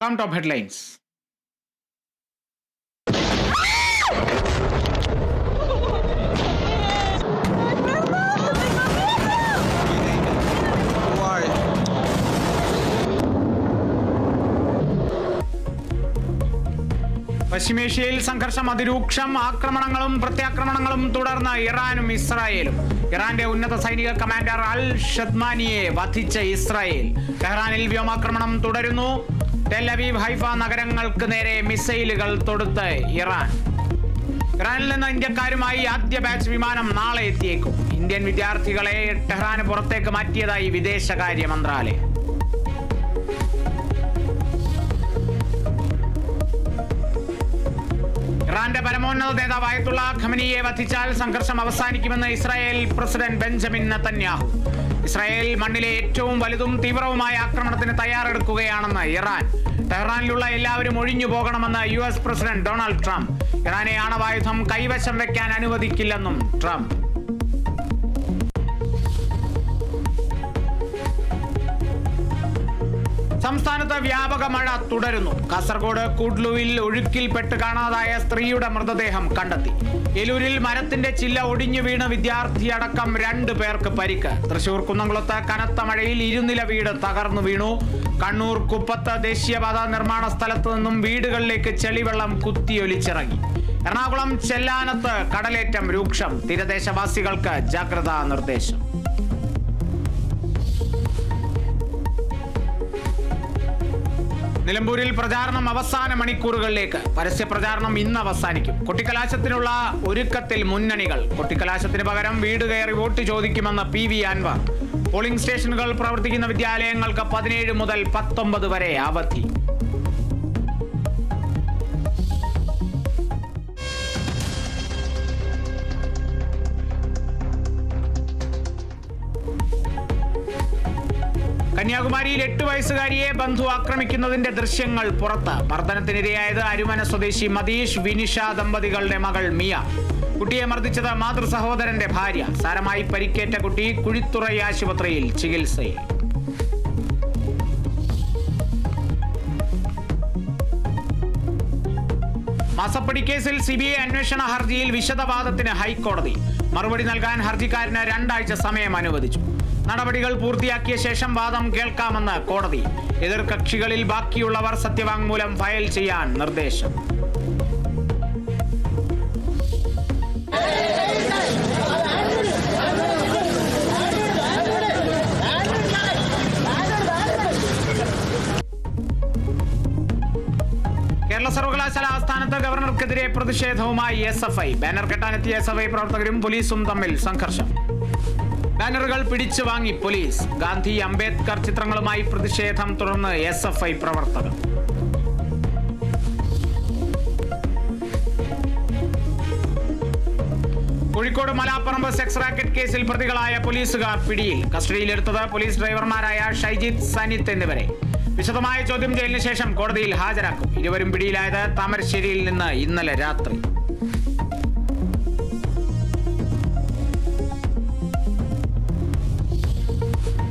Come top headlines. പശ്ചിമേഷ്യയിൽ സംഘർഷം അതിരൂക്ഷം. ആക്രമണങ്ങളും പ്രത്യാക്രമണങ്ങളും തുടർന്ന് ഇറാനും ഇസ്രായേലും. ഇറാന്റെ ഉന്നത സൈനിക കമാൻഡർ അൽ ഷദ്മാനിയെ വധിച്ച ഇസ്രായേൽ. ടെഹ്റാനിൽ വ്യോമാക്രമണം തുടരുന്നു. ടെൽ അവീവ്, ഹൈഫ നഗരങ്ങൾക്ക് നേരെ മിസൈലുകൾ തൊടുത്ത് ഇറാൻ. ഇറാനിൽ നിന്ന് ഇന്ത്യക്കാരുമായി ആദ്യ ബാച്ച് വിമാനം നാളെ എത്തിയേക്കും. ഇന്ത്യൻ വിദ്യാർത്ഥികളെ ടെഹ്റാന് പുറത്തേക്ക് മാറ്റിയതായി വിദേശകാര്യ മന്ത്രാലയം. ഇറാന്റെ പരമോന്നത നേതാവ് അയത്തുള്ള ഖമനിയെ വധിച്ചാൽ സംഘർഷം അവസാനിക്കുമെന്ന് Israel president Benjamin Netanyahu. Israel മണ്ണിലെ ഏറ്റവും വലുതും തീവ്രവുമായ ആക്രമണത്തിന് തയ്യാറെടുക്കുകയാണെന്ന് ഇറാൻ. ടെഹ്റാനിലുള്ള എല്ലാവരും ഒഴിഞ്ഞു പോകണമെന്ന് US പ്രസിഡന്റ് ഡൊണാൾഡ് ട്രംപ്. ഇറാനെ ആണവായുധം കൈവശം വെക്കാൻ അനുവദിക്കില്ലെന്നും ട്രംപ്. സംസ്ഥാനത്ത് വ്യാപക മഴ തുടരുന്നു. കാസർഗോഡ് കൂഡ്ലുവിൽ ഒഴുക്കിൽപ്പെട്ട് കാണാതായ സ്ത്രീയുടെ മൃതദേഹം കണ്ടെത്തി. ഏലൂരിൽ മരത്തിന്റെ ചില്ല ഒടിഞ്ഞു വീണ് വിദ്യാർത്ഥിയടക്കം 2 പേർക്ക് പരിക്ക്. തൃശൂർ കുന്നംകുളത്ത് കനത്ത മഴയിൽ 2 നില വീട് തകർന്നു വീണു. കണ്ണൂർ കുപ്പത്ത് ദേശീയപാത നിർമ്മാണ സ്ഥലത്തു നിന്നും വീടുകളിലേക്ക് ചെളിവെള്ളം കുത്തിയൊലിച്ചിറങ്ങി. എറണാകുളം ചെല്ലാനത്ത് കടലേറ്റം രൂക്ഷം. തീരദേശവാസികൾക്ക് ജാഗ്രതാ നിർദ്ദേശം. നിലമ്പൂരിൽ പ്രചാരണം അവസാന മണിക്കൂറുകളിലേക്ക്. പരസ്യ പ്രചാരണം ഇന്ന് അവസാനിക്കും. കൊട്ടിക്കലാശത്തിനുള്ള ഒരുക്കത്തിൽ മുന്നണികൾ. കൊട്ടിക്കലാശത്തിന് പകരം വീട് കയറി വോട്ട് ചോദിക്കുമെന്ന് PV അൻവർ. പോളിംഗ് സ്റ്റേഷനുകൾ പ്രവർത്തിക്കുന്ന വിദ്യാലയങ്ങൾക്ക് 17 മുതൽ 19 വരെ അവധി. കന്യാകുമാരിയിൽ 8 വയസ്സുകാരിയെ ബന്ധു ആക്രമിക്കുന്നതിന്റെ ദൃശ്യങ്ങൾ പുറത്ത്. മർദ്ദനത്തിനിരയായത് അരുമന സ്വദേശി മതീഷ് വിനിഷ ദമ്പതികളുടെ മകൾ മിയ. കുട്ടിയെ മർദ്ദിച്ചത് മാതൃ സഹോദരന്റെ ഭാര്യ. സാരമായി പരിക്കേറ്റ കുട്ടി കുഴിത്തുറൈ ആശുപത്രിയിൽ ചികിത്സയിൽ. മാസപ്പടി കേസിൽ CBI അന്വേഷണ ഹർജിയിൽ വിശദവാദത്തിന് ഹൈക്കോടതി. മറുപടി നൽകാൻ ഹർജിക്കാരന് 2 ആഴ്ച സമയം അനുവദിച്ചു. നടപടികൾ പൂർത്തിയാക്കിയ ശേഷം വാദം കേൾക്കാമെന്ന് കോടതി. എതിർകക്ഷികളിൽ ബാക്കിയുള്ളവർ സത്യവാങ്മൂലം ഫയൽ ചെയ്യാൻ നിർദ്ദേശം. കേരള സർവകലാശാല ആസ്ഥാനത്ത് ഗവർണർക്കെതിരെ പ്രതിഷേധവുമായി SFI. ബാനർ കെട്ടാനെത്തിയ SFI പ്രവർത്തകരും പോലീസും തമ്മിൽ സംഘർഷം. ബാനറുകൾ പിടിച്ചു വാങ്ങി പോലീസ്. ഗാന്ധി അംബേദ്കർ ചിത്രങ്ങളുമായി പ്രതിഷേധം തുടർന്ന് SFI പ്രവർത്തകർ. കോഴിക്കോട് മലാപ്പറമ്പ് സെക്സ് റാക്കറ്റ് കേസിൽ പ്രതികളായ പോലീസുകാർ പിടിയിൽ. കസ്റ്റഡിയിലെടുത്തത് പോലീസ് ഡ്രൈവർമാരായ ഷൈജിത്ത്, സനിത്ത് എന്നിവരെ. വിശദമായ ചോദ്യം ചെയ്യലിന് ശേഷം കോടതിയിൽ ഹാജരാക്കും. ഇരുവരും പിടിയിലായത് താമരശ്ശേരിയിൽ നിന്ന് ഇന്നലെ രാത്രി.